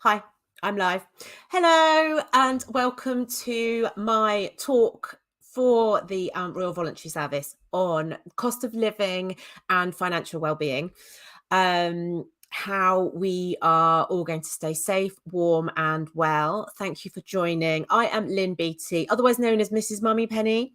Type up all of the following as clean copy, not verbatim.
Hi, I'm live. Hello, and welcome to my talk for the Royal Voluntary Service on cost of living and financial well-being. How we are all going to stay safe, warm, and well. Thank you for joining. I am Lynn Beattie, otherwise known as Mrs. MummyPenny.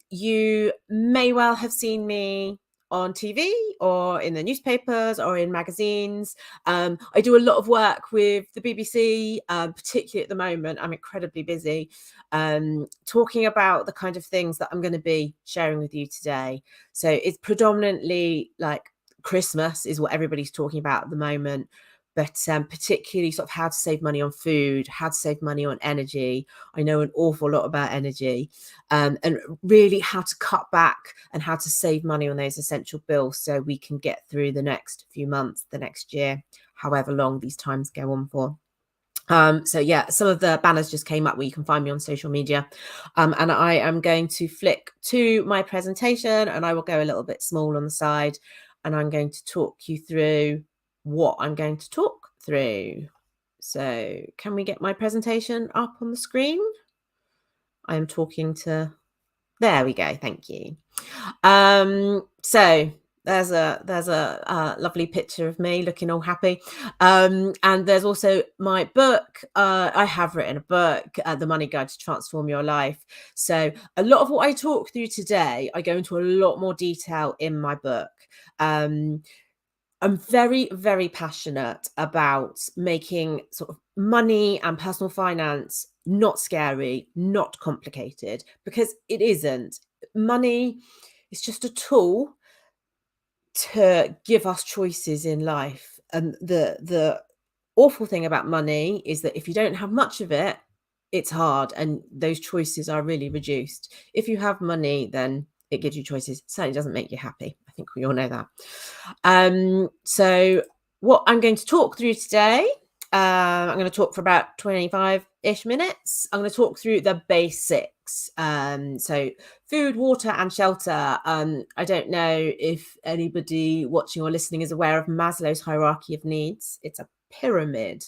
You may well have seen me on TV or in the newspapers or in magazines. I do a lot of work with the BBC, particularly at the moment. I'm incredibly busy talking about the kind of things that I'm going to be sharing with you today. So it's predominantly like Christmas is what everybody's talking about at the moment, but particularly sort of how to save money on food, how to save money on energy. I know an awful lot about energy, and really how to cut back and how to save money on those essential bills so we can get through the next few months, the next year, however long these times go on for. So yeah, some of the banners just came up where you can find me on social media. And I am going to flick to my presentation and I will go a little bit small on the side and I'm going to talk you through what I'm going to talk through. So can we get my presentation up on the screen? I am talking to, there we go. Thank you. So there's a lovely picture of me looking all happy. And there's also my book. I have written a book, The Money Guide to Transform Your Life. So a lot of what I talk through today, I go into a lot more detail in my book. I'm very, very passionate about making sort of money and personal finance not scary, not complicated, because it isn't. Money is just a tool to give us choices in life. And the awful thing about money is that if you don't have much of it, it's hard and those choices are really reduced. If you have money, then it gives you choices. It certainly doesn't make you happy. I think we all know that. So what I'm going to talk through today, I'm going to talk for about 25-ish minutes. I'm going to talk through the basics. So food, water, and shelter. I don't know if anybody watching or listening is aware of Maslow's hierarchy of needs. It's a pyramid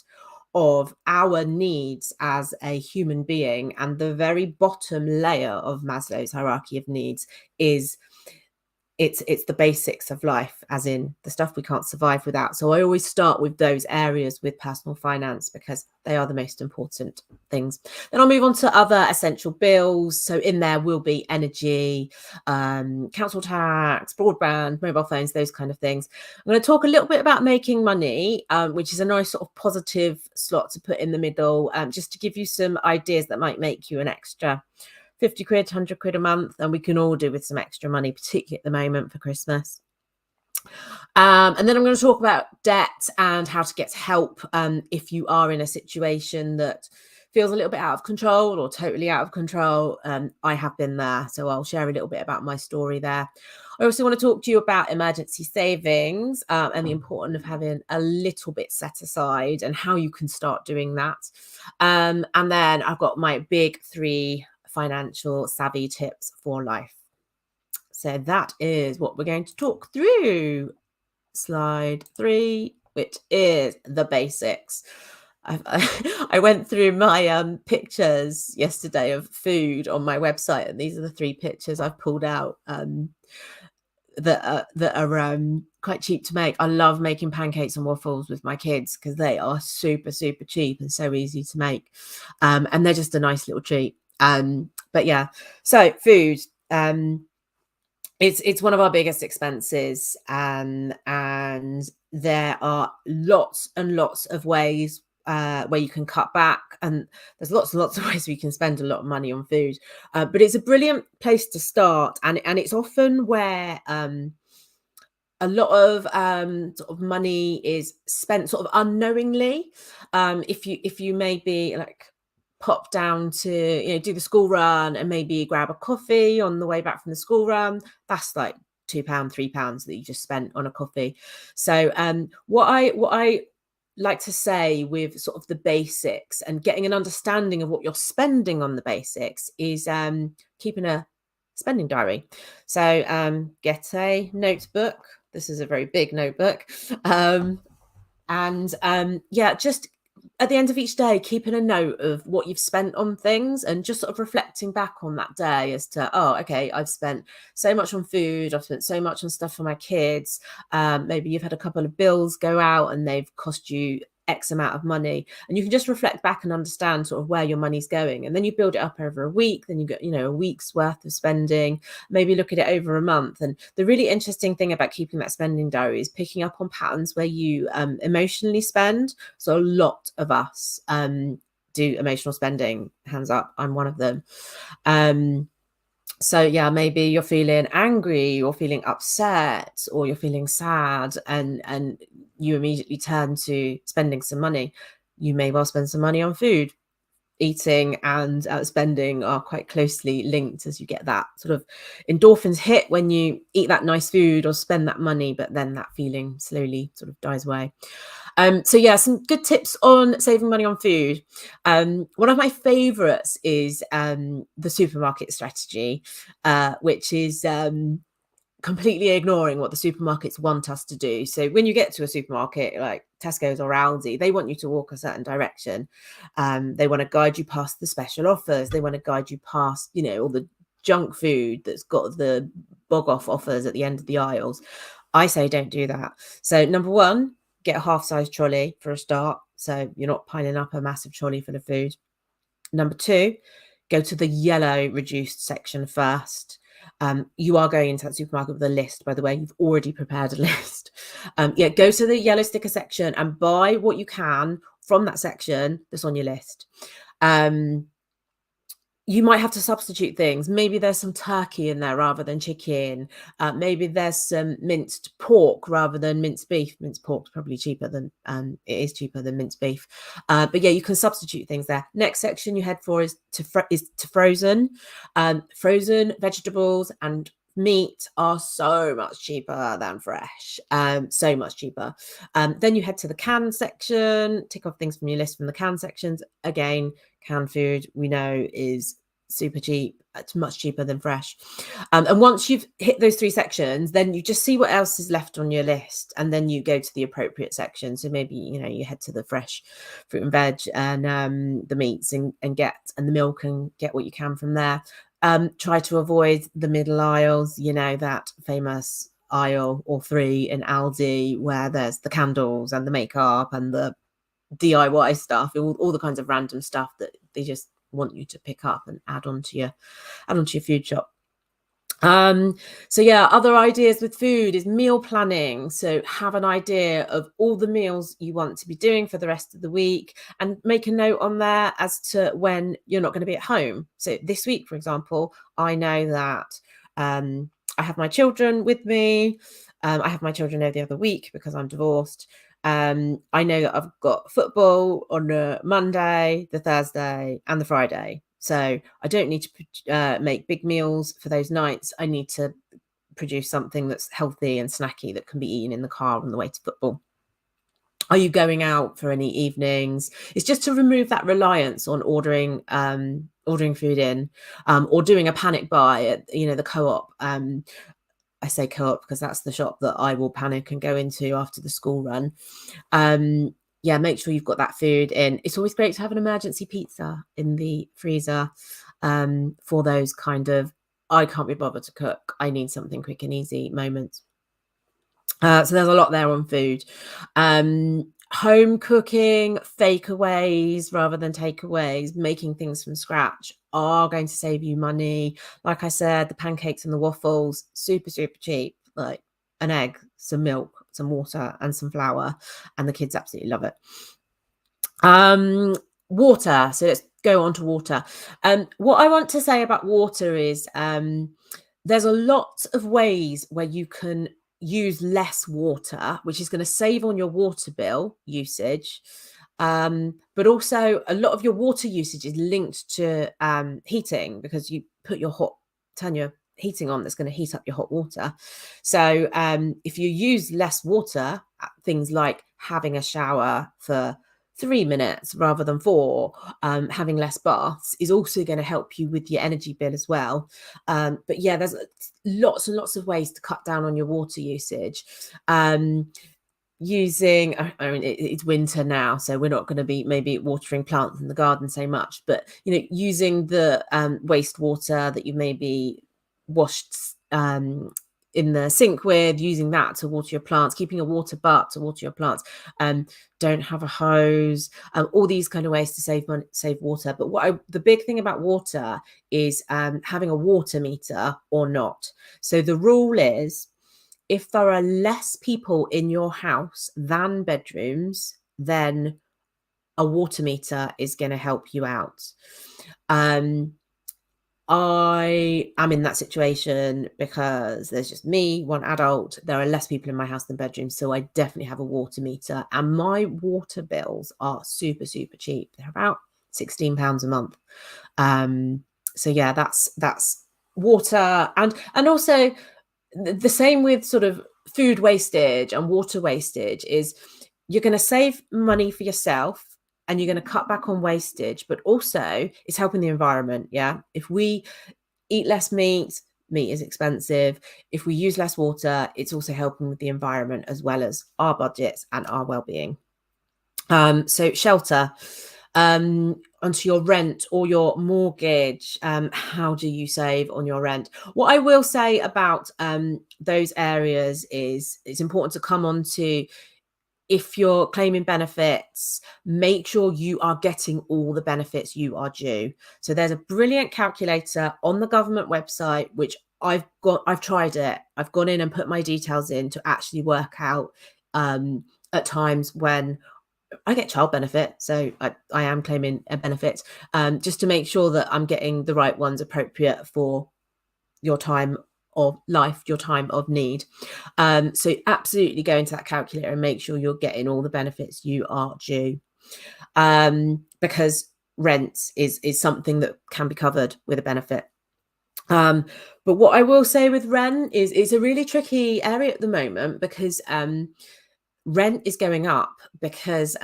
of our needs as a human being, and the very bottom layer of Maslow's hierarchy of needs is it's the basics of life, as in the stuff we can't survive without. So I always start with those areas with personal finance because they are the most important things. Then I'll move on to other essential bills. So in there will be energy, council tax, broadband, mobile phones, those kind of things. I'm going to talk a little bit about making money, which is a nice sort of positive slot to put in the middle, just to give you some ideas that might make you an extra 50 quid, 100 quid a month, and we can all do with some extra money, particularly at the moment for Christmas. And then I'm going to talk about debt and how to get help if you are in a situation that feels a little bit out of control or totally out of control. I have been there, so I'll share a little bit about my story there. I also want to talk to you about emergency savings and the importance of having a little bit set aside and how you can start doing that. And then I've got my big 3 financial savvy tips for life. So that is what we're going to talk through. Slide 3, which is the basics. I went through my pictures yesterday of food on my website, and these are the 3 pictures I've pulled out that are quite cheap to make. I love making pancakes and waffles with my kids because they are super, super cheap and so easy to make, and they're just a nice little treat. But yeah, so food, it's one of our biggest expenses, and there are lots and lots of ways where you can cut back, and there's lots and lots of ways we can spend a lot of money on food, but it's a brilliant place to start, and it's often where a lot of sort of money is spent sort of unknowingly. If you maybe like pop down to do the school run and maybe grab a coffee on the way back from the school run, that's like £2, £3 that you just spent on a coffee. So what I like to say with sort of the basics and getting an understanding of what you're spending on the basics is keeping a spending diary. So get a notebook. This is a very big notebook. Yeah, just at the end of each day, keeping a note of what you've spent on things and just sort of reflecting back on that day as to, oh, okay, I've spent so much on food, I've spent so much on stuff for my kids. Maybe you've had a couple of bills go out and they've cost you X amount of money, and you can just reflect back and understand sort of where your money's going. And then you build it up over a week, then you get, a week's worth of spending, maybe look at it over a month. And the really interesting thing about keeping that spending diary is picking up on patterns where you emotionally spend. So a lot of us do emotional spending. Hands up, I'm one of them. So yeah, maybe you're feeling angry or feeling upset or you're feeling sad, and you immediately turn to spending some money. You may well spend some money on food. Eating and spending are quite closely linked, as you get that sort of endorphins hit when you eat that nice food or spend that money, but then that feeling slowly sort of dies away. So yeah, some good tips on saving money on food. One of my favorites is the supermarket strategy, which is completely ignoring what the supermarkets want us to do. So when you get to a supermarket like Tesco's or Aldi, they want you to walk a certain direction. They want to guide you past the special offers. They want to guide you past, all the junk food that's got the bog off offers at the end of the aisles. I say don't do that. So number one, get a half-size trolley for a start, so you're not piling up a massive trolley full of food. Number two, go to the yellow reduced section first. You are going into that supermarket with a list, by the way. You've already prepared a list. Go to the yellow sticker section and buy what you can from that section that's on your list. You might have to substitute things. Maybe there's some turkey in there rather than chicken. Maybe there's some minced pork rather than minced beef. Minced pork's probably cheaper than it is cheaper than minced beef. But yeah, you can substitute things there. Next section you head for is to frozen. Frozen vegetables and meat are so much cheaper than fresh. So much cheaper. Then you head to the canned section. Tick off things from your list from the canned sections. Again, canned food we know is super cheap. It's much cheaper than fresh. And once you've hit those three sections, then you just see what else is left on your list, and then you go to the appropriate section. So maybe you head to the fresh fruit and veg and the meats and the milk, and get what you can from there. Try to avoid the middle aisles, that famous aisle or three in Aldi where there's the candles and the makeup and the DIY stuff, all the kinds of random stuff that they just want you to pick up and add onto your food shop. So yeah, other ideas with food is meal planning. So have an idea of all the meals you want to be doing for the rest of the week and make a note on there as to when you're not going to be at home. So this week, for example, I know that I have my children with me. I have my children every other week because I'm divorced. I know that I've got football on the Monday, the Thursday, and the Friday. So I don't need to make big meals for those nights. I need to produce something that's healthy and snacky that can be eaten in the car on the way to football. Are you going out for any evenings? It's just to remove that reliance on ordering food in, or doing a panic buy at the Co-op. I say Co-op because that's the shop that I will panic and go into after the school run. Make sure you've got that food in. It's always great to have an emergency pizza in the freezer for those kind of, I can't be bothered to cook, I need something quick and easy moments. So there's a lot there on food. Home cooking, fakeaways rather than takeaways, making things from scratch are going to save you money. Like I said, the pancakes and the waffles, super, super cheap, like an egg, some milk, some water and some flour, and the kids absolutely love it. Water. So let's go on to water. What I want to say about water is there's a lot of ways where you can use less water, which is going to save on your water bill usage. But also a lot of your water usage is linked to heating, because you turn your heating on, that's going to heat up your hot water. So if you use less water, things like having a shower for 3 minutes rather than 4, having less baths is also going to help you with your energy bill as well. But yeah, there's lots and lots of ways to cut down on your water usage. using, I mean, it's winter now, so we're not going to be maybe watering plants in the garden so much, but using the wastewater that you maybe washed in the sink with, using that to water your plants, keeping a water butt to water your plants. Don't have a hose, all these kind of ways to save money, save water. But the big thing about water is having a water meter or not. So the rule is, if there are less people in your house than bedrooms, then a water meter is going to help you out. I am in that situation because there's just me, one adult. There are less people in my house than bedrooms, so I definitely have a water meter. And my water bills are super, super cheap. They're about £16 a month. So yeah, that's water, and also the same with sort of food wastage and water wastage is you're going to save money for yourself and you're going to cut back on wastage, but also it's helping the environment. Yeah. If we eat less meat is expensive. If we use less water, it's also helping with the environment as well as our budgets and our well-being. So shelter, onto your rent or your mortgage. How do you save on your rent? What I will say about those areas is it's important to come on to, if you're claiming benefits, make sure you are getting all the benefits you are due. So there's a brilliant calculator on the government website, which I've tried it. I've gone in and put my details in to actually work out at times when I get child benefit, so I am claiming a benefit, just to make sure that I'm getting the right ones appropriate for your time of life, your time of need. So absolutely go into that calculator and make sure you're getting all the benefits you are due, because rent is something that can be covered with a benefit. But what I will say with rent is it's a really tricky area at the moment, because rent is going up because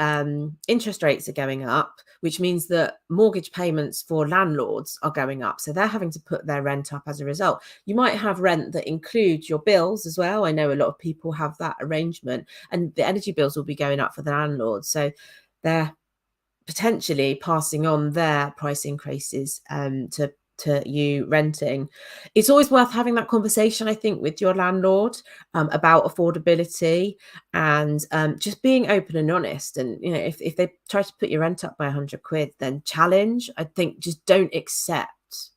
interest rates are going up, which means that mortgage payments for landlords are going up. So they're having to put their rent up as a result. You might have rent that includes your bills as well. I know a lot of people have that arrangement, and the energy bills will be going up for the landlords. So they're potentially passing on their price increases to you renting. It's always worth having that conversation, I think, with your landlord about affordability, and just being open and honest. And if they try to put your rent up by £100, then challenge. I think just don't accept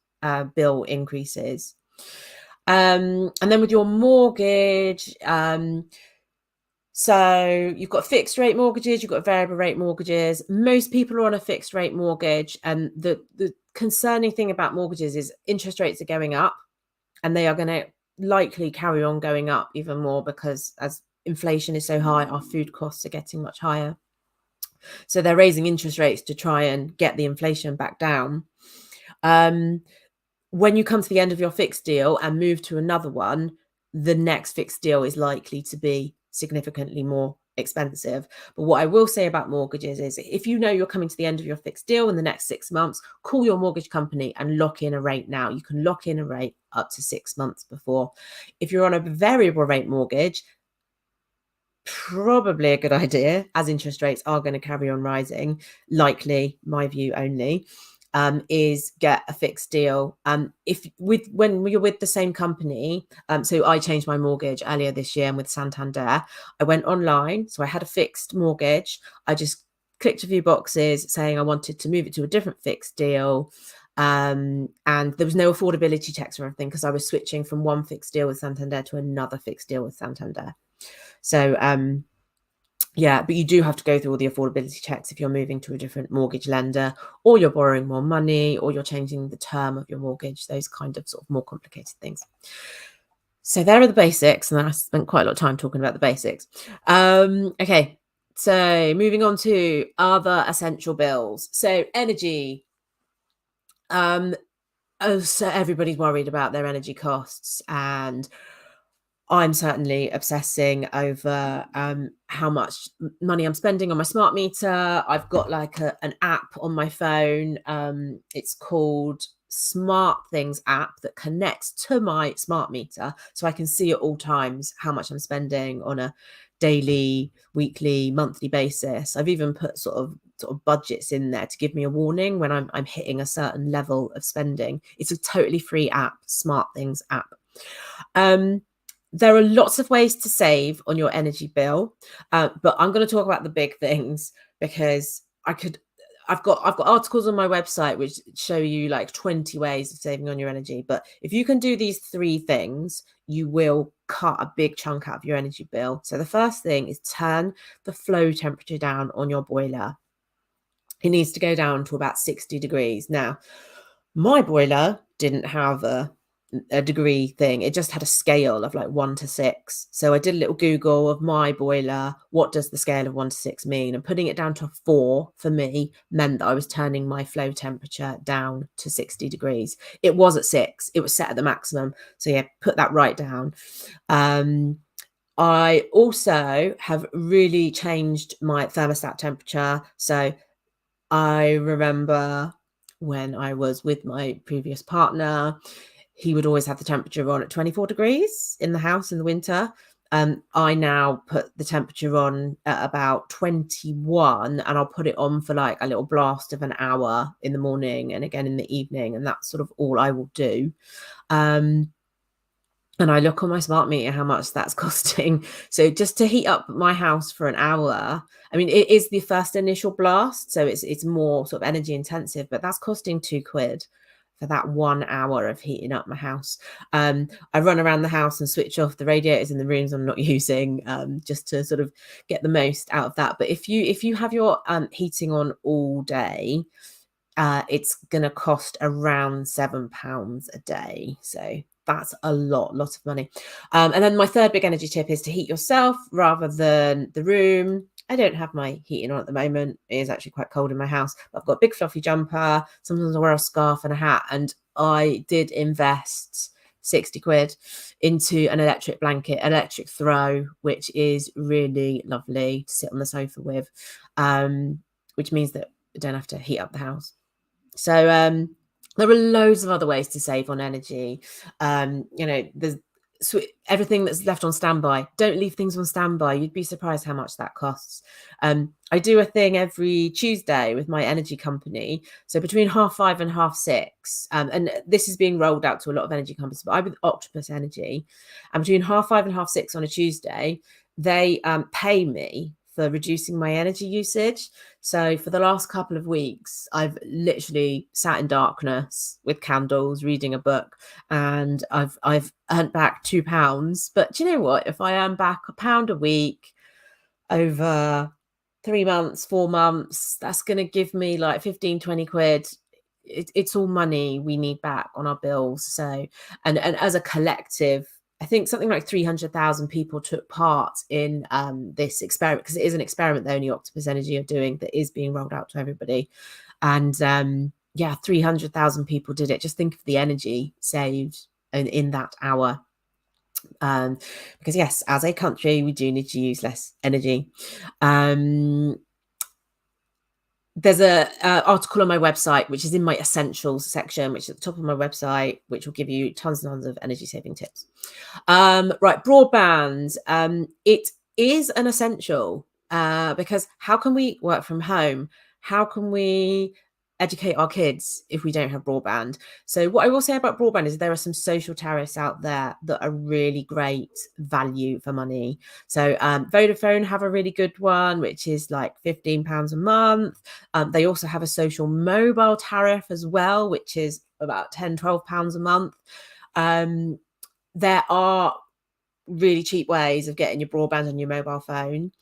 bill increases. And then with your mortgage, so you've got fixed rate mortgages, you've got variable rate mortgages. Most people are on a fixed rate mortgage, and the concerning thing about mortgages is interest rates are going up, and they are going to likely carry on going up even more, because as inflation is so high, our food costs are getting much higher. So they're raising interest rates to try and get the inflation back down. When you come to the end of your fixed deal and move to another one, the next fixed deal is likely to be significantly more expensive. But what I will say about mortgages is, if you know you're coming to the end of your fixed deal in the next 6 months, call your mortgage company and lock in a rate now. You can lock in a rate up to 6 months before. If you're on a variable rate mortgage, probably a good idea, as interest rates are going to carry on rising, likely, my view only, is get a fixed deal. When you're with the same company, so I changed my mortgage earlier this year, and with Santander, I went online. So I had a fixed mortgage. I just clicked a few boxes saying I wanted to move it to a different fixed deal. And there was no affordability checks or anything, because I was switching from one fixed deal with Santander to another fixed deal with Santander. So yeah, but you do have to go through all the affordability checks if you're moving to a different mortgage lender, or you're borrowing more money, or you're changing the term of your mortgage, those kind of sort of more complicated things. So there are the basics, and I spent quite a lot of time talking about the basics. Okay, so moving on to other essential bills. So energy. So everybody's worried about their energy costs, and I'm certainly obsessing over how much money I'm spending on my smart meter. I've got like an app on my phone. It's called Smart Things app that connects to my smart meter, so I can see at all times how much I'm spending on a daily, weekly, monthly basis. I've even put sort of budgets in there to give me a warning when I'm hitting a certain level of spending. It's a totally free app, Smart Things app. There are lots of ways to save on your energy bill, but I'm going to talk about the big things because I've got articles on my website which show you like 20 ways of saving on your energy. But if you can do these 3 things, you will cut a big chunk out of your energy bill. So the first thing is turn the flow temperature down on your boiler. It needs to go down to about 60 degrees. Now, my boiler didn't have a degree thing. It just had a scale of like 1 to 6. So I did a little Google of my boiler. What does the scale of 1 to 6 mean? And putting it down to 4 for me meant that I was turning my flow temperature down to 60 degrees. It was at 6. It was set at the maximum. So yeah, put that right down. I also have really changed my thermostat temperature. So I remember when I was with my previous partner, he would always have the temperature on at 24 degrees in the house in the winter. I now put the temperature on at about 21, and I'll put it on for like a little blast of an hour in the morning and again in the evening. And that's sort of all I will do. And I look on my smart meter how much that's costing. So just to heat up my house for an hour, I mean, it is the first initial blast, so it's more sort of energy intensive, but that's costing £2 for that 1 hour of heating up my house. I run around the house and switch off the radiators in the rooms I'm not using, just to sort of get the most out of that. But if you have your heating on all day, it's going to cost around £7 a day. So that's a lot of money. And then my third big energy tip is to heat yourself rather than the room. I don't have my heating on at the moment. It is actually quite cold in my house. I've got a big fluffy jumper. Sometimes I wear a scarf and a hat. And I did invest £60 into an electric blanket, electric throw, which is really lovely to sit on the sofa with, which means that I don't have to heat up the house. So there are loads of other ways to save on energy. There's everything that's left on standby. Don't leave things on standby. You'd be surprised how much that costs. I do a thing every Tuesday with my energy company. So between 5:30 and 6:30, and this is being rolled out to a lot of energy companies, but I'm with Octopus Energy. And between 5:30 and 6:30 on a Tuesday, they pay me for reducing my energy usage. So for the last couple of weeks, I've literally sat in darkness with candles, reading a book, and I've earned back £2. But do you know what? If I earn back £1 a week over 3 months, 4 months, that's going to give me like 15, 20 quid. It's all money we need back on our bills. So, and as a collective, I think something like 300,000 people took part in this experiment, because it is an experiment that only Octopus Energy are doing, that is being rolled out to everybody. And 300,000 people did it. Just think of the energy saved in that hour. Because yes, as a country, we do need to use less energy. There's a article on my website, which is in my essentials section, which is at the top of my website, which will give you tons and tons of energy saving tips. Right, broadband. It is an essential because how can we work from home? How can we educate our kids if we don't have broadband? So what I will say about broadband is there are some social tariffs out there that are really great value for money. So Vodafone have a really good one, which is like £15 a month. They also have a social mobile tariff as well, which is about £10-12 a month. There are really cheap ways of getting your broadband on your mobile phone.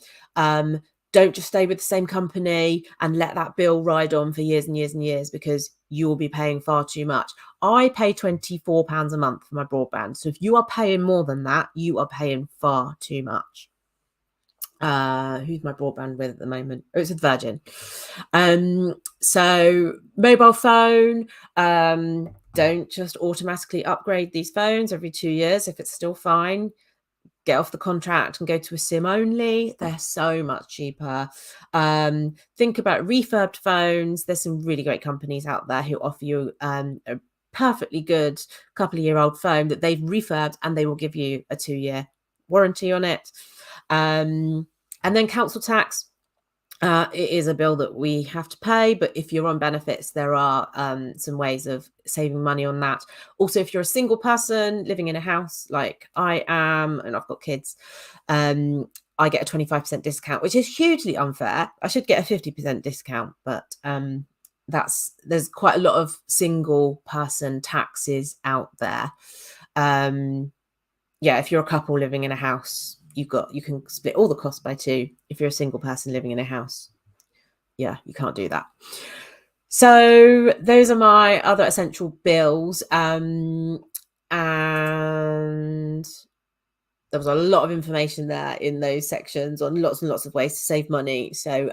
Don't just stay with the same company and let that bill ride on for years and years and years, because you will be paying far too much. I pay £24 a month for my broadband. So if you are paying more than that, you are paying far too much. Who's my broadband with at the moment? Oh, it's with Virgin. So mobile phone, don't just automatically upgrade these phones every 2 years if it's still fine. Get off the contract and go to a SIM only. They're so much cheaper. Think about refurbed phones. There's some really great companies out there who offer you a perfectly good couple-of-year-old phone that they've refurbed, and they will give you a 2-year warranty on it. And then council tax. It is a bill that we have to pay, but if you're on benefits, there are some ways of saving money on that. Also, if you're a single person living in a house like I am, and I've got kids, I get a 25% discount, which is hugely unfair. I should get a 50% discount, but there's quite a lot of single person taxes out there. Yeah, if you're a couple living in a house, you can split all the costs by 2. If you're a single person living in a house, yeah, you can't do that. So those are my other essential bills. And there was a lot of information there in those sections on lots and lots of ways to save money. So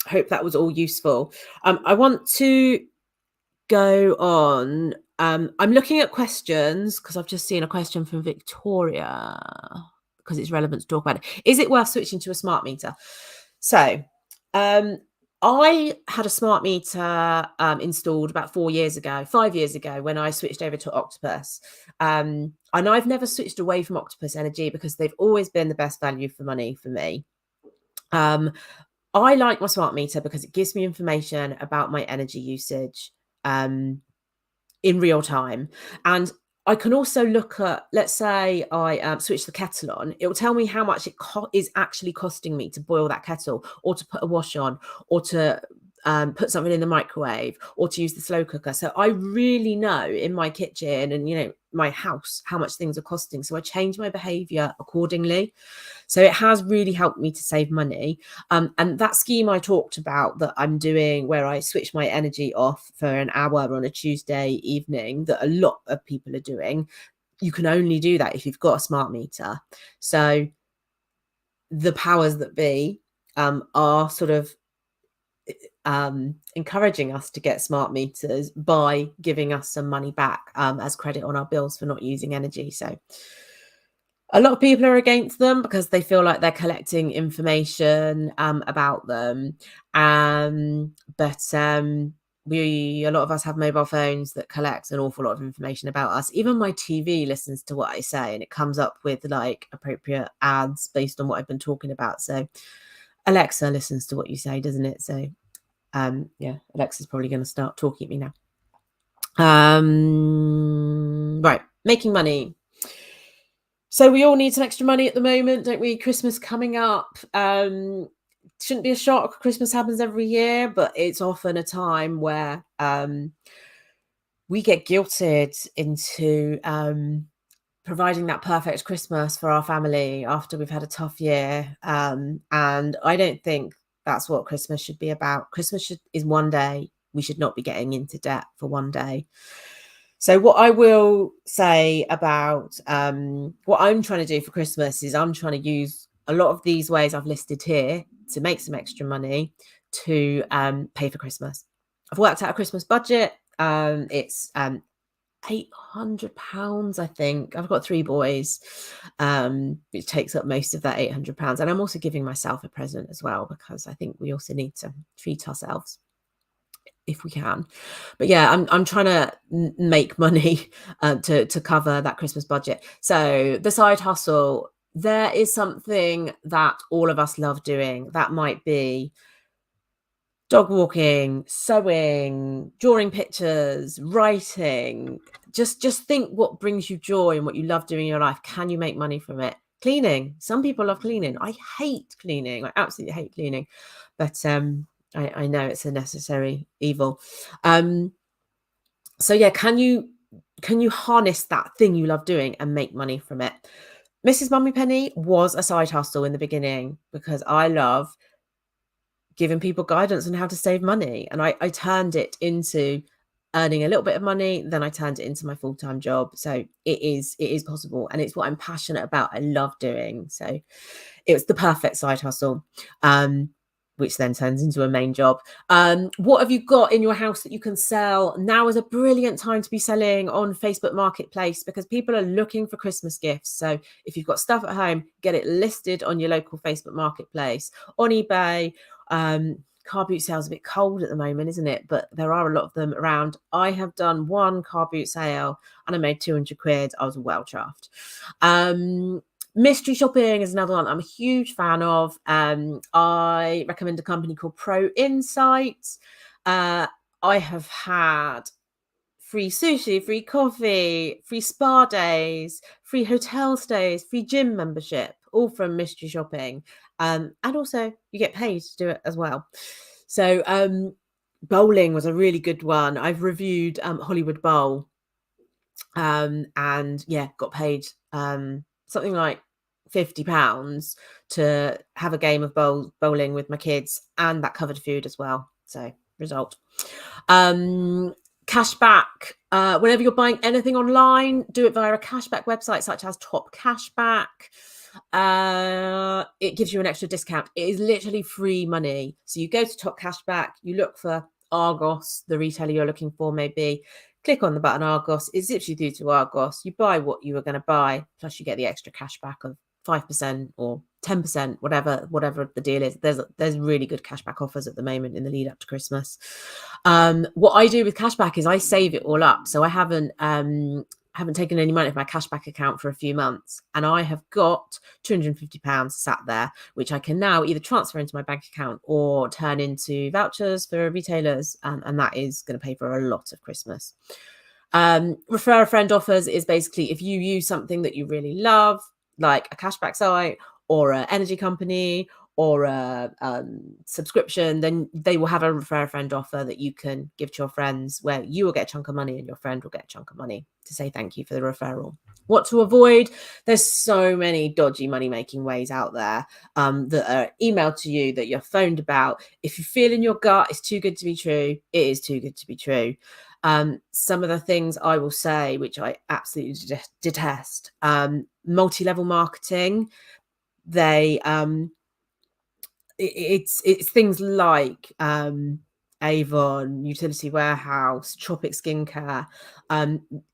hope that was all useful. I want to go on. I'm looking at questions because I've just seen a question from Victoria because it's relevant to talk about it. Is it worth switching to a smart meter? So I had a smart meter installed about 5 years ago when I switched over to Octopus. And I've never switched away from Octopus Energy because they've always been the best value for money for me. I like my smart meter because it gives me information about my energy usage in real time. And I can also look at, let's say I switch the kettle on, it will tell me how much it is actually costing me to boil that kettle, or to put a wash on, or to put something in the microwave, or to use the slow cooker. So I really know in my kitchen and, my house, how much things are costing. So I change my behavior accordingly. So it has really helped me to save money. And that scheme I talked about that I'm doing, where I switch my energy off for an hour on a Tuesday evening, that a lot of people are doing, you can only do that if you've got a smart meter. So the powers that be are sort of encouraging us to get smart meters by giving us some money back as credit on our bills for not using energy. So a lot of people are against them because they feel like they're collecting information about them. But a lot of us have mobile phones that collect an awful lot of information about us. Even my TV listens to what I say, and it comes up with like appropriate ads based on what I've been talking about. So Alexa listens to what you say, doesn't it? So yeah, Alexa's probably going to start talking at me now. Right, making money. So we all need some extra money at the moment, don't we? Christmas coming up. Shouldn't be a shock. Christmas happens every year, but it's often a time where we get guilted into providing that perfect Christmas for our family after we've had a tough year. And I don't think that's what Christmas should be about. Christmas is one day. We should not be getting into debt for one day. So what I will say about what I'm trying to do for Christmas is I'm trying to use a lot of these ways I've listed here to make some extra money to pay for Christmas. I've worked out a Christmas budget. It's £800, I think. I've got 3 boys, which takes up most of that £800. And I'm also giving myself a present as well, because I think we also need to treat ourselves if we can. But yeah, I'm trying to make money to cover that Christmas budget. So the side hustle, there is something that all of us love doing. That might be dog walking, sewing, drawing pictures, writing. Just think what brings you joy and what you love doing in your life. Can you make money from it? Cleaning. Some people love cleaning. I hate cleaning. I absolutely hate cleaning. But I know it's a necessary evil. So yeah, can you harness that thing you love doing and make money from it? Mrs. MummyPenny was a side hustle in the beginning because I love giving people guidance on how to save money. And I turned it into earning a little bit of money. Then I turned it into my full-time job. So it is possible. And it's what I'm passionate about. I love doing. So it's the perfect side hustle, which then turns into a main job. What have you got in your house that you can sell? Now is a brilliant time to be selling on Facebook Marketplace because people are looking for Christmas gifts. So if you've got stuff at home, get it listed on your local Facebook Marketplace, on eBay. car boot sales a bit cold at the moment, isn't it? But there are a lot of them around. I have done one car boot sale and I made 200 quid. I was well chuffed. Mystery shopping is another one I'm a huge fan of. I recommend a company called Pro Insights. I have had free sushi, free coffee, free spa days, free hotel stays, free gym membership, all from mystery shopping. And also you get paid to do it as well. So bowling was a really good one. I've reviewed Hollywood Bowl and yeah, got paid something like £50 to have a game of bowling with my kids, and that covered food as well. So result. Cashback. Whenever you're buying anything online, do it via a cashback website such as Top Cashback. It gives you an extra discount. It is literally free money. So you go to Top Cashback, you look for Argos, the retailer you're looking for maybe, click on the button Argos, it zips you through to Argos, you buy what you were going to buy, plus you get the extra cashback of 5% or 10%, whatever the deal is. There's really good cashback offers at the moment in the lead up to Christmas. What I do with cashback is I save it all up. So I haven't taken any money from my cashback account for a few months, and I have got £250 sat there, which I can now either transfer into my bank account or turn into vouchers for retailers, and that is going to pay for a lot of Christmas. Refer a friend offers is basically if you use something that you really love, like a cashback site or an energy company or a subscription, then they will have a refer a friend offer that you can give to your friends, where you will get a chunk of money and your friend will get a chunk of money to say thank you for the referral. What to avoid? There's so many dodgy money-making ways out there that are emailed to you, that you're phoned about. If you feel in your gut it's too good to be true, it is too good to be true. Some of the things I will say, which I absolutely detest, multi-level marketing. They it's things like Avon, Utility Warehouse, Tropic Skincare.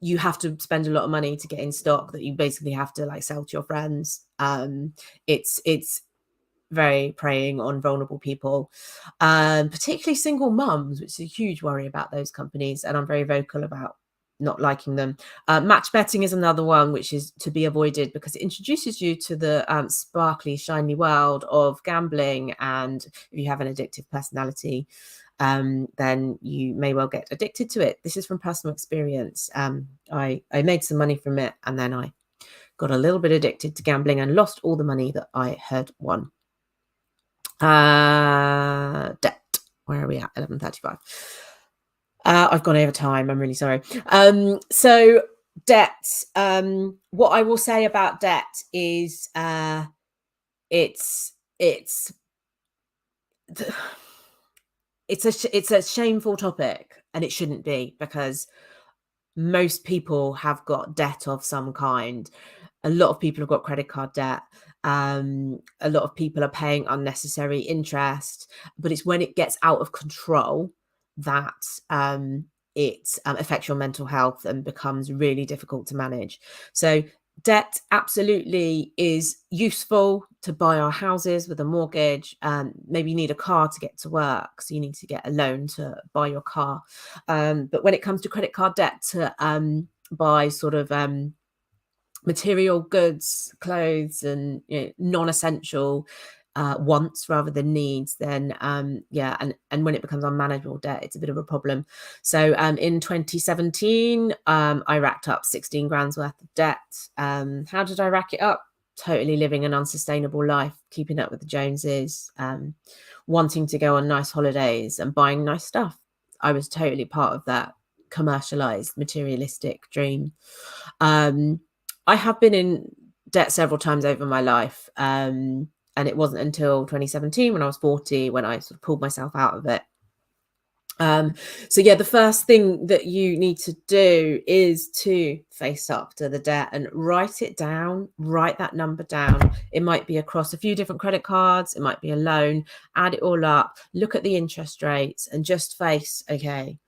You have to spend a lot of money to get in stock that you basically have to like sell to your friends. It's very preying on vulnerable people, particularly single mums, which is a huge worry about those companies, and I'm very vocal about not liking them. Match betting is another one which is to be avoided because it introduces you to the sparkly, shiny world of gambling, and if you have an addictive personality, then you may well get addicted to it. This is from personal experience. I made some money from it, and then I got a little bit addicted to gambling and lost all the money that I had won. Debt. Where are we at? 11:35. I've gone over time. I'm really sorry. So debt. What I will say about debt is it's a shameful topic, and it shouldn't be, because most people have got debt of some kind. A lot of people have got credit card debt. A lot of people are paying unnecessary interest, but it's when it gets out of control that it affects your mental health and becomes really difficult to manage. So debt absolutely is useful to buy our houses with a mortgage. Maybe you need a car to get to work, so you need to get a loan to buy your car. But when it comes to credit card debt to buy sort of material goods, clothes, and non-essential wants rather than needs, then yeah, and when it becomes unmanageable debt, it's a bit of a problem. So in 2017 I racked up 16 grand's worth of debt. How did I rack it up? Totally living an unsustainable life, keeping up with the Joneses, wanting to go on nice holidays and buying nice stuff. I was totally part of that commercialized materialistic dream. I have been in debt several times over my life, and it wasn't until 2017 when I was 40 when I sort of pulled myself out of it. So yeah, the first thing that you need to do is to face up to the debt and write it down, write that number down. It might be across a few different credit cards, it might be a loan, add it all up, look at the interest rates and just face, okay,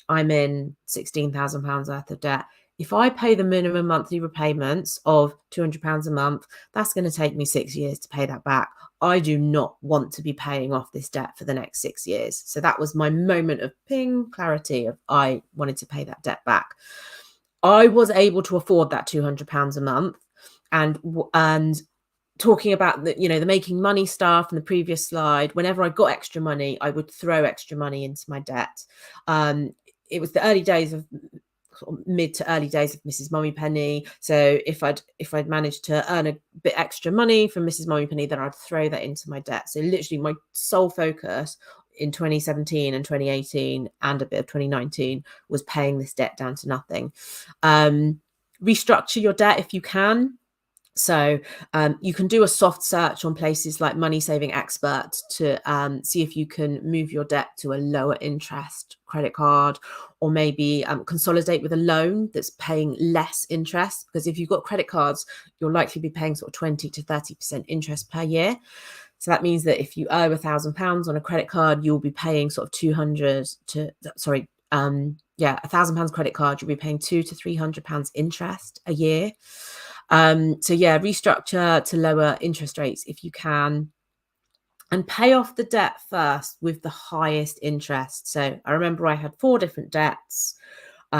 I'm in £16,000 worth of debt. if I pay the minimum monthly repayments of £200 a month, that's going to take me 6 years to pay that back. I do not want to be paying off this debt for the next 6 years. So that was my moment of clarity of I wanted to pay that debt back. I was able to afford that £200 a month, and talking about the making money stuff in the previous slide, whenever I got extra money, I would throw extra money into my debt. It was the early days of mid to early days of Mrs. MummyPenny. So if I'd managed to earn a bit extra money from Mrs. MummyPenny, then I'd throw that into my debt. So literally my sole focus in 2017 and 2018 and a bit of 2019 was paying this debt down to nothing. Restructure your debt if you can. So you can do a soft search on places like Money Saving Expert to see if you can move your debt to a lower interest credit card, or maybe consolidate with a loan that's paying less interest. Because if you've got credit cards, you'll likely be paying sort of 20 to 30% interest per year. So that means that if you owe £1,000 on a credit card, you'll be paying sort of £1,000 credit card, you'll be paying £200 to £300 interest a year. So yeah, restructure to lower interest rates if you can, and pay off the debt first with the highest interest. So I remember I had 4 different debts. 2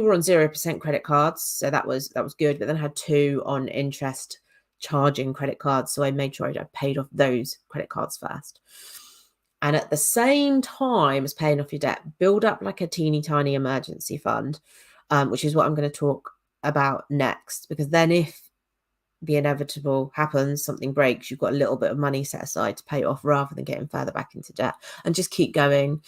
were on 0% credit cards, so that was good. But then I had 2 on interest charging credit cards, so I made sure I paid off those credit cards first. And at the same time as paying off your debt, build up like a teeny tiny emergency fund, which is what I'm going to talk about next, because then if the inevitable happens, something breaks, you've got a little bit of money set aside to pay it off rather than getting further back into debt, and just keep going.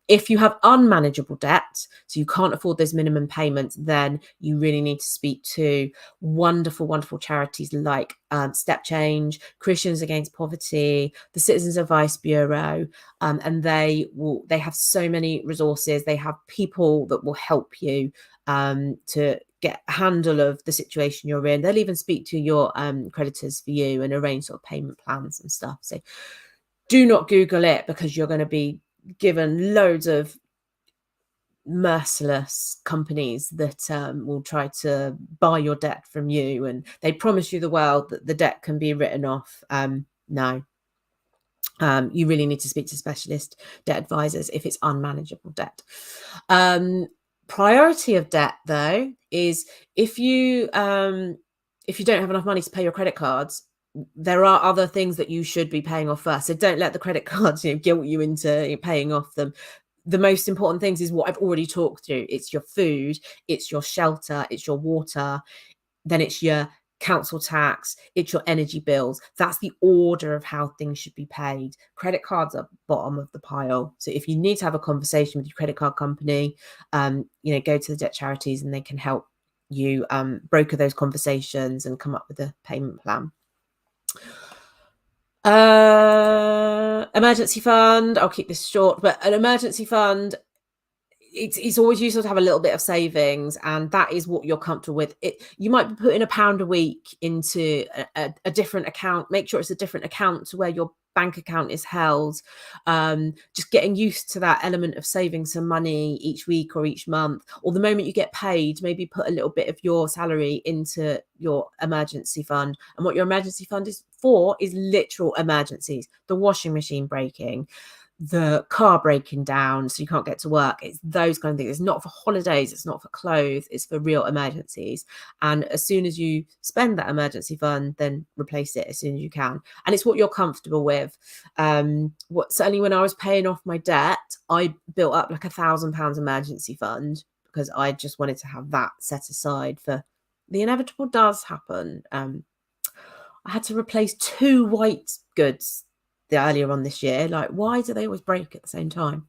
If you have unmanageable debt, so you can't afford those minimum payments, then you really need to speak to wonderful charities like Step Change, Christians Against Poverty, the Citizens Advice Bureau, and they have so many resources. They have people that will help you to get a handle of the situation you're in. They'll even speak to your creditors for you and arrange sort of payment plans and stuff. So do not Google it, because you're going to be given loads of merciless companies that will try to buy your debt from you, and they promise you the world that the debt can be written off. No. You really need to speak to specialist debt advisors if it's unmanageable debt. Priority of debt, though, is if you don't have enough money to pay your credit cards, there are other things that you should be paying off first. So don't let the credit cards guilt you into paying off them. The most important things is what I've already talked through. It's your food, it's your shelter, it's your water, then it's your council tax, it's your energy bills. That's the order of how things should be paid. Credit cards are bottom of the pile. So if you need to have a conversation with your credit card company, go to the debt charities and they can help you broker those conversations and come up with a payment plan. Emergency fund, I'll keep this short, but an emergency fund, it's always useful to have a little bit of savings, and that is what you're comfortable with. You might be putting £1 a week into a different account. Make sure it's a different account to where your bank account is held. Just getting used to that element of saving some money each week or each month, or the moment you get paid, maybe put a little bit of your salary into your emergency fund. And what your emergency fund is for is literal emergencies: the washing machine breaking, the car breaking down so you can't get to work. It's those kind of things. It's not for holidays, it's not for clothes, it's for real emergencies. And as soon as you spend that emergency fund, then replace it as soon as you can. And it's what you're comfortable with. Certainly when I was paying off my debt, I built up like £1,000 emergency fund, because I just wanted to have that set aside for the inevitable does happen. I had to replace 2 white goods earlier on this year. Like, why do they always break at the same time?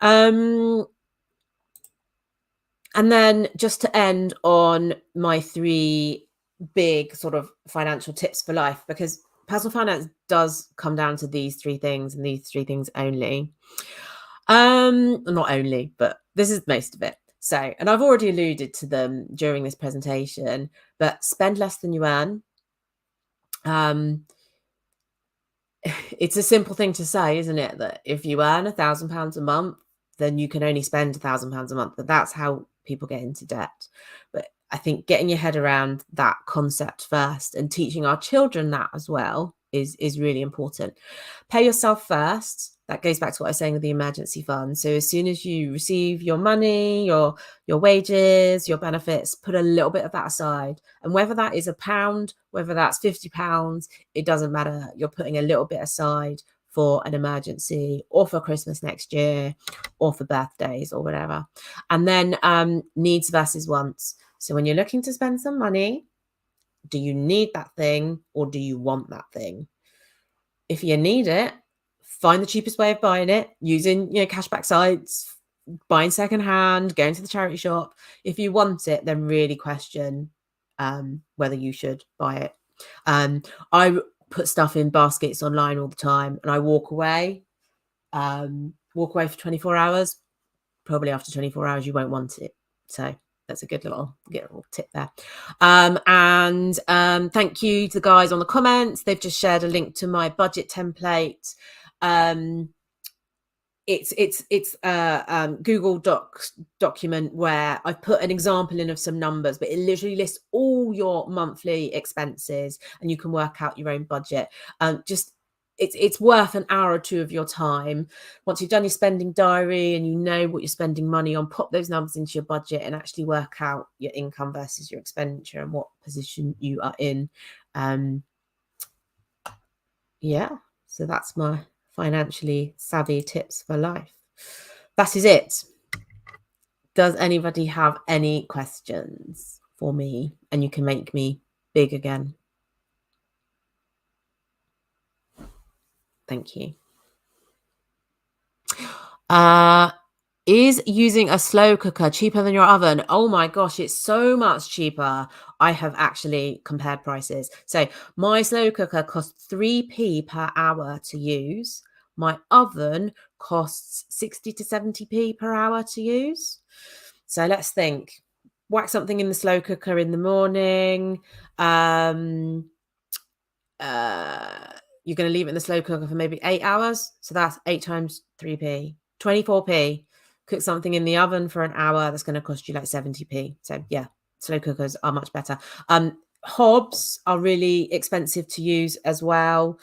And then just to end on my 3 big sort of financial tips for life, because personal finance does come down to these 3 things and these 3 things only. Not only, but this is most of it. So, and I've already alluded to them during this presentation, but spend less than you earn. It's a simple thing to say, isn't it? That if you earn £1,000 a month, then you can only spend £1,000 a month. But that's how people get into debt. But I think getting your head around that concept first and teaching our children that as well is really important. Pay yourself first. That goes back to what I was saying with the emergency fund. So as soon as you receive your money, your wages, your benefits, put a little bit of that aside. And whether that is £1, whether that's £50, it doesn't matter. You're putting a little bit aside for an emergency, or for Christmas next year, or for birthdays, or whatever. And then needs versus wants. So when you're looking to spend some money, do you need that thing or do you want that thing? If you need it, find the cheapest way of buying it using, cashback sites, buying secondhand, going to the charity shop. If you want it, then really question whether you should buy it. I put stuff in baskets online all the time, and I walk away for 24 hours. Probably after 24 hours, you won't want it. So that's a good little tip there. And thank you to the guys on the comments. They've just shared a link to my budget template. It's a Google Docs document where I've put an example in of some numbers, but it literally lists all your monthly expenses, and you can work out your own budget. It's worth an hour or two of your time. Once you've done your spending diary and you know what you're spending money on, pop those numbers into your budget and actually work out your income versus your expenditure and what position you are in. So that's my financially savvy tips for life. That is it. Does anybody have any questions for me? And you can make me big again. Thank you. Is using a slow cooker cheaper than your oven? Oh my gosh, it's so much cheaper. I have actually compared prices. So my slow cooker costs 3p per hour to use. My oven costs 60 to 70p per hour to use. So let's think. Whack something in the slow cooker in the morning. You're going to leave it in the slow cooker for maybe 8 hours. So that's 8 times 3p, 24p. Cook something in the oven for an hour. That's going to cost you like 70p. So yeah, slow cookers are much better. Hobs are really expensive to use as well.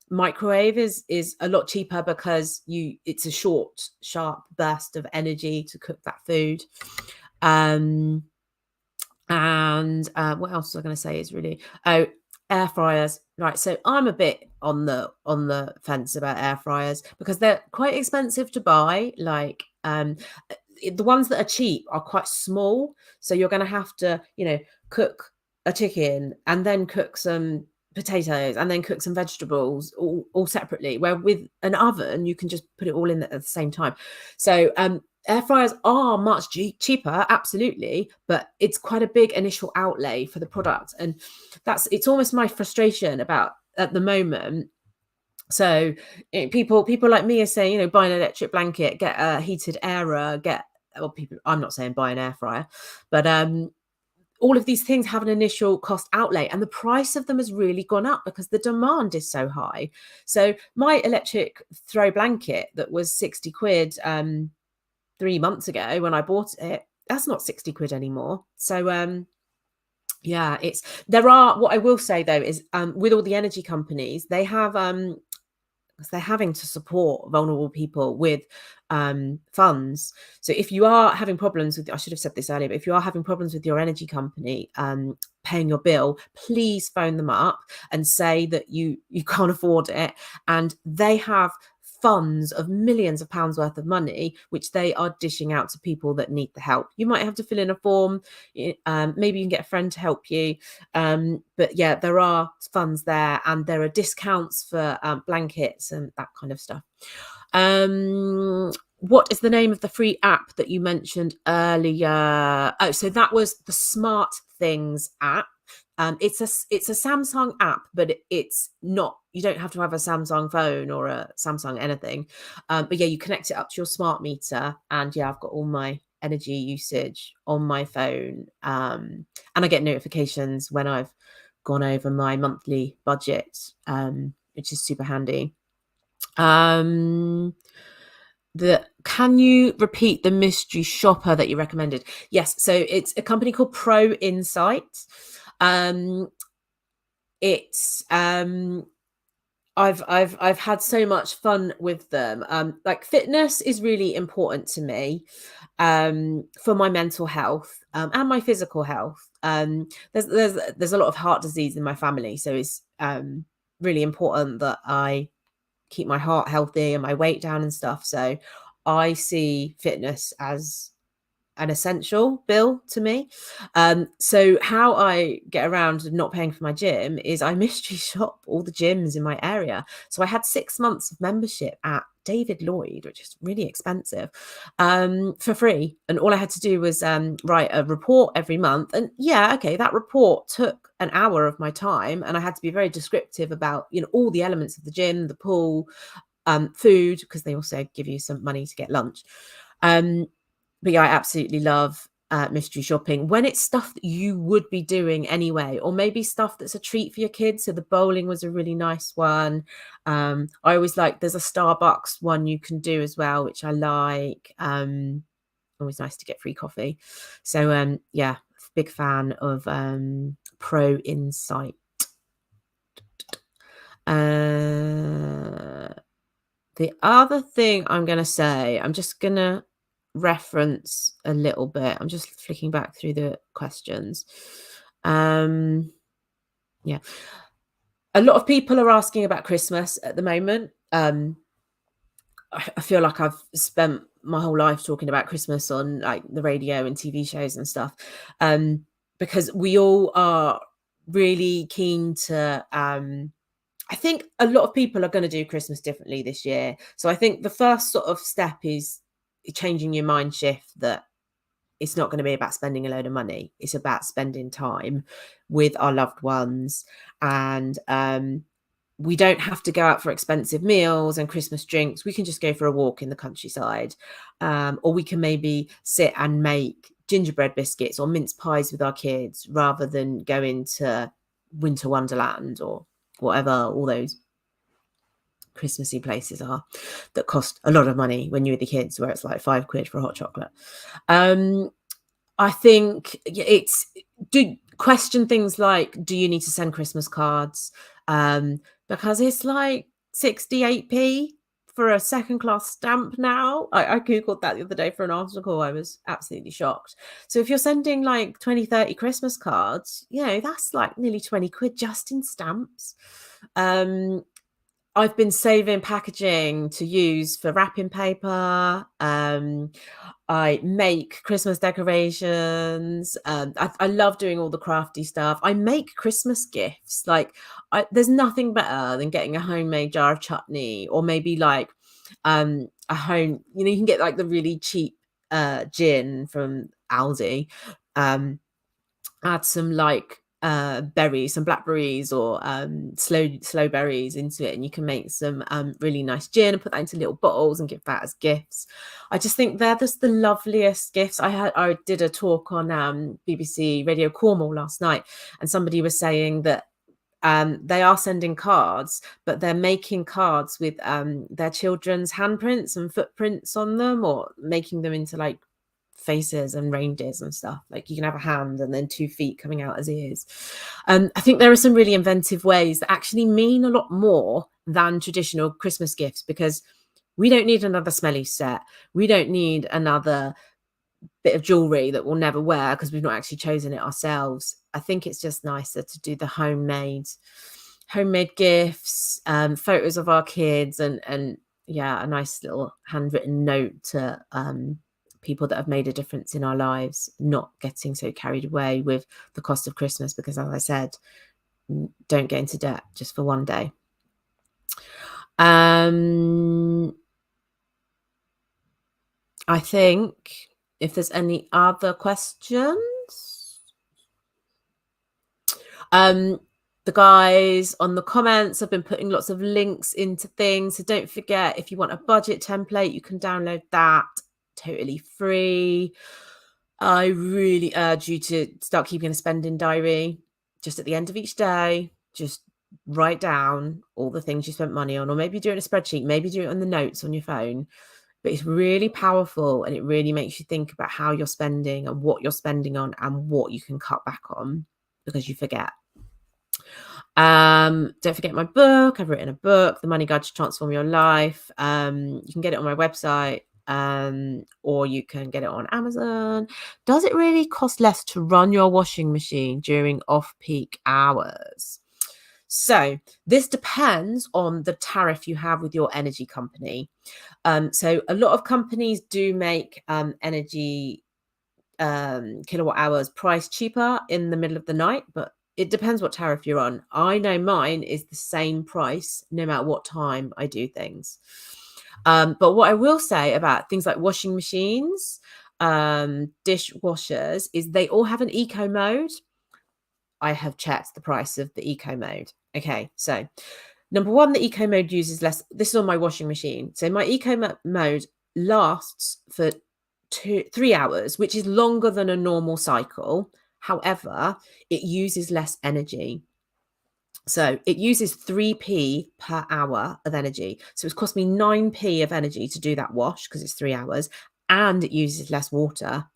Microwave is a lot cheaper because it's a short, sharp burst of energy to cook that food. And what else was I going to say is really air fryers, right? So I'm a bit on the fence about air fryers because they're quite expensive to buy. Like the ones that are cheap are quite small, so you're going to have to cook a chicken and then cook some potatoes and then cook some vegetables all separately, where with an oven you can just put it all in at the same time. So air fryers are much cheaper, absolutely, but it's quite a big initial outlay for the product, and it's almost my frustration about at the moment. So people like me are saying, buy an electric blanket, get a heated airer, I'm not saying buy an air fryer, but all of these things have an initial cost outlay, and the price of them has really gone up because the demand is so high. So my electric throw blanket that was 60 quid 3 months ago when I bought it, that's not 60 quid anymore. So what I will say though is with all the energy companies, they have they're having to support vulnerable people with funds. So if you are having problems with, I should have said this earlier, but if you are having problems with your energy company paying your bill, please phone them up and say that you can't afford it, and they have funds of millions of pounds worth of money which they are dishing out to people that need the help. You might have to fill in a form, maybe you can get a friend to help you, but yeah, there are funds there, and there are discounts for blankets and that kind of stuff. What is the name of the free app that you mentioned earlier? Oh, so that was the Smart Things app. It's a Samsung app, but it's not, you don't have to have a Samsung phone or a Samsung anything. But yeah, you connect it up to your smart meter, and yeah, I've got all my energy usage on my phone. And I get notifications when I've gone over my monthly budget, which is super handy. Can you repeat the mystery shopper that you recommended? Yes, so it's a company called Pro Insight. It's I've had so much fun with them. Like, fitness is really important to me, for my mental health, and my physical health. There's a lot of heart disease in my family, so it's really important that I keep my heart healthy and my weight down and stuff. So I see fitness as an essential bill to me. So how I get around not paying for my gym is I mystery shop all the gyms in my area. So I had 6 months of membership at David Lloyd, which is really expensive, for free. And all I had to do was write a report every month. And yeah, okay, that report took an hour of my time, and I had to be very descriptive about, all the elements of the gym, the pool, food, because they also give you some money to get lunch. But yeah, I absolutely love mystery shopping when it's stuff that you would be doing anyway, or maybe stuff that's a treat for your kids. So the bowling was a really nice one. I always like, there's a Starbucks one you can do as well, which I like. Always nice to get free coffee. So yeah, big fan of Pro Insight. The other thing I'm going to say, I'm just going to reference a little bit. I'm just flicking back through the questions. Yeah. A lot of people are asking about Christmas at the moment. I feel like I've spent my whole life talking about Christmas on like the radio and TV shows and stuff, because we all are really keen to I think a lot of people are going to do Christmas differently this year. So I think the first sort of step is changing your mind shift that it's not going to be about spending a load of money. It's about spending time with our loved ones. And we don't have to go out for expensive meals and Christmas drinks. We can just go for a walk in the countryside. Or we can maybe sit and make gingerbread biscuits or mince pies with our kids rather than go into Winter Wonderland or whatever all those Christmassy places are that cost a lot of money when you're the kids, where it's like £5 for a hot chocolate. I think it's question things like, do you need to send Christmas cards? Because it's like 68p for a second class stamp now. I googled that the other day for an article. I was absolutely shocked. So if you're sending like 20-30 Christmas cards, that's like nearly 20 quid just in stamps. I've been saving packaging to use for wrapping paper. I make Christmas decorations. I love doing all the crafty stuff. I make Christmas gifts. Like, there's nothing better than getting a homemade jar of chutney, or maybe like a home. You can get like the really cheap gin from Aldi. Add some like berries, some blackberries or slow berries into it, and you can make some really nice gin and put that into little bottles and give that as gifts. I just think they're just the loveliest gifts. I did a talk on BBC Radio Cornwall last night, and somebody was saying that they are sending cards, but they're making cards with their children's handprints and footprints on them, or making them into like faces and reindeers and stuff. Like, you can have a hand and then 2 feet coming out as ears. I think there are some really inventive ways that actually mean a lot more than traditional Christmas gifts, because we don't need another smelly set. We don't need another bit of jewelry that we'll never wear because we've not actually chosen it ourselves. I think it's just nicer to do the homemade gifts, photos of our kids, and yeah, a nice little handwritten note to people that have made a difference in our lives, not getting so carried away with the cost of Christmas, because, as I said, don't get into debt just for one day. I think if there's any other questions, the guys on the comments have been putting lots of links into things. So don't forget, if you want a budget template, you can download that totally free. I really urge you to start keeping a spending diary. Just at the end of each day, just write down all the things you spent money on, or maybe do it in a spreadsheet, maybe do it on the notes on your phone. but it's really powerful, and it really makes you think about how you're spending and what you're spending on and what you can cut back on because you forget. Don't forget my book. I've written a book, The Money Guide to Transform Your Life. You can get it on my website, or you can get it on Amazon. Does it really cost less to run your washing machine during off-peak hours? So this depends on the tariff you have with your energy company. So a lot of companies do make energy kilowatt hours price cheaper in the middle of the night, but it depends what tariff you're on. I know mine is the same price no matter what time I do things. But what I will say about things like washing machines, dishwashers, is they all have an eco mode. I have checked the price of the eco mode. Okay, so number one, the eco mode uses less. This is on my washing machine. So my eco mode lasts for 3 hours, which is longer than a normal cycle. However, it uses less energy. So it uses 3p per hour of energy. So it's cost me 9p of energy to do that wash because it's 3 hours, and it uses less water.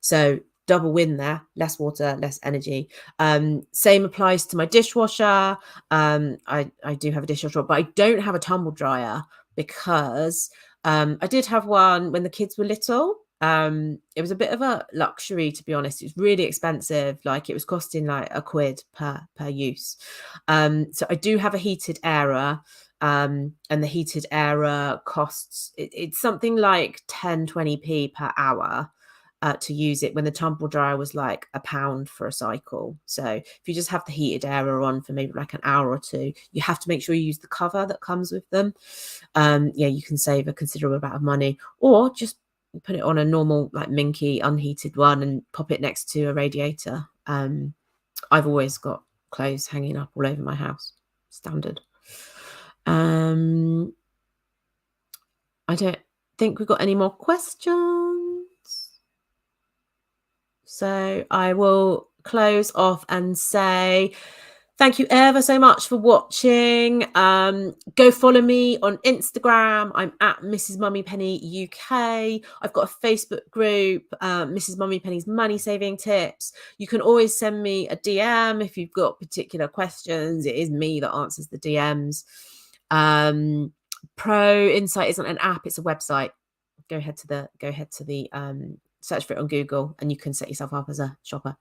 So double win there, less water, less energy. Same applies to my dishwasher. I do have a dishwasher, but I don't have a tumble dryer because I did have one when the kids were little. It was a bit of a luxury, to be honest. It was really expensive. Like, it was costing like £1 per use. So I do have a heated airer. And the heated airer costs, it's something like 10-20p per hour to use it, when the tumble dryer was like £1 for a cycle. So if you just have the heated airer on for maybe like an hour or two, you have to make sure you use the cover that comes with them. Yeah, you can save a considerable amount of money, or just put it on a normal like minky unheated one and pop it next to a radiator. I've always got clothes hanging up all over my house, standard. I don't think we've got any more questions. So I will close off and say thank you ever so much for watching. Go follow me on Instagram. I'm at Mrs. MummyPenny UK. I've got a Facebook group, Mrs. MummyPenny's Money Saving Tips. You can always send me a DM if you've got particular questions. It is me that answers the DMs. Pro Insight isn't an app; it's a website. Go ahead to the search for it on Google, and you can set yourself up as a shopper.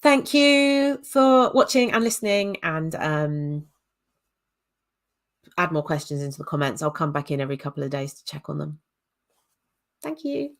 Thank you for watching and listening, and add more questions into the comments. I'll come back in every couple of days to check on them. Thank you.